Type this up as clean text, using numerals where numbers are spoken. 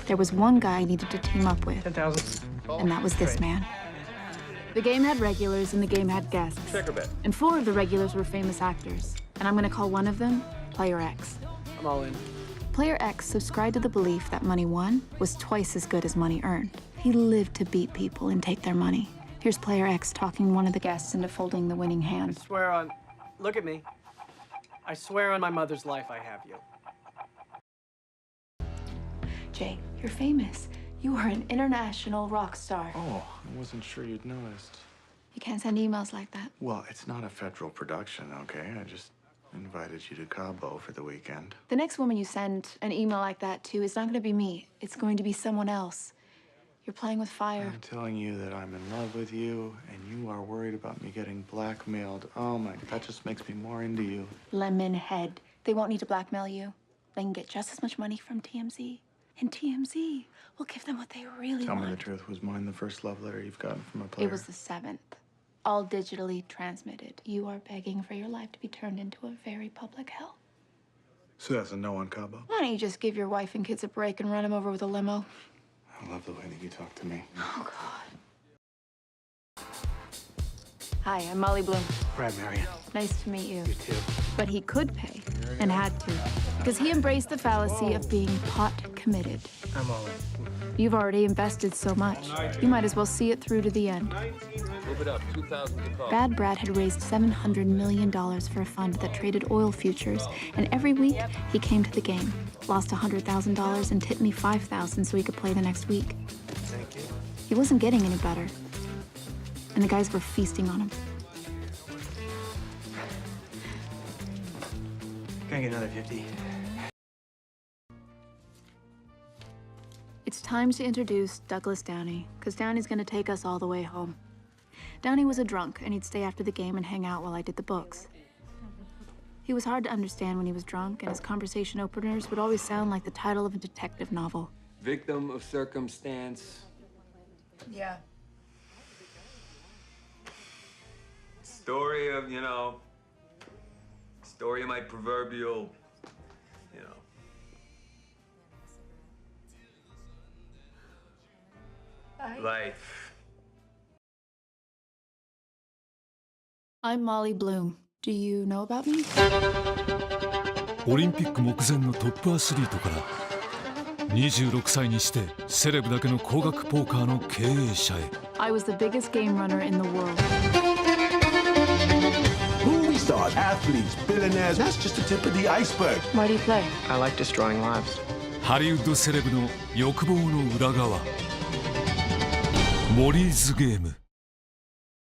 there was one guy I needed to team up with. 10,000. And that was this man. The game had regulars and the game had guests. And 4 of the regulars were famous actors. And I'm gonna call one of them Player X. I'm all in. Player X subscribed to the belief that money won was twice as good as money earned. He lived to beat people and take their money. Here's Player X talking one of the guests into folding the winning hand. I swear on... Look at me. I swear on my mother's life I have you. Jay, you're famous. You are an international rock star. Oh, I wasn't sure you'd noticed. You can't send emails like that. Well, it's not a federal production, okay? I just invited you to Cabo for the weekend. The next woman you send an email like that to is not going to be me. It's going to be someone else. You're playing with fire. I'm telling you that I'm in love with you, and you are worried about me getting blackmailed. Oh my, that just makes me more into you. Lemon head. They won't need to blackmail you. They can get just as much money from TMZ. And TMZ will give them what they really Tell want. me the truth. Was mine the first love letter you've gotten from a player? It was the 7th. All digitally transmitted. You are begging for your life to be turned into a very public hell. So that's a no on Cabo? Why don't you just give your wife and kids a break and run them over with a limo? I love the way that you talk to me. Oh, God. Hi, I'm Molly Bloom. Brad Marion. Nice to meet you. You too. But he could pay, and had to, because he embraced the fallacy of being pot committed. I'm all in. You've already invested so much. You might as well see it through to the end. Move it up, 2,000 to call. Bad Brad had raised $700 million for a fund that traded oil futures, and every week he came to the game, lost $100,000 and tipped me $5,000 so he could play the next week. Thank you. He wasn't getting any better, and the guys were feasting on him. Can I get another 50? It's time to introduce Douglas Downey, because Downey's gonna take us all the way home. Downey was a drunk, and he'd stay after the game and hang out while I did the books. He was hard to understand when he was drunk, and his conversation openers would always sound like the title of a detective novel. Victim of circumstance. Yeah. Story of, story of my proverbial, life. I'm Molly Bloom. Do you know about me? オリンピック目前のトップアスリートから26歳にしてセレブだけの高額ポーカーの経営者へ。 I was the biggest game runner in the world. Movie stars, athletes, billionaires, that's just the tip of the iceberg. Why do you play? I like destroying lives. ハリウッドセレブの欲望の裏側。モリーズゲーム。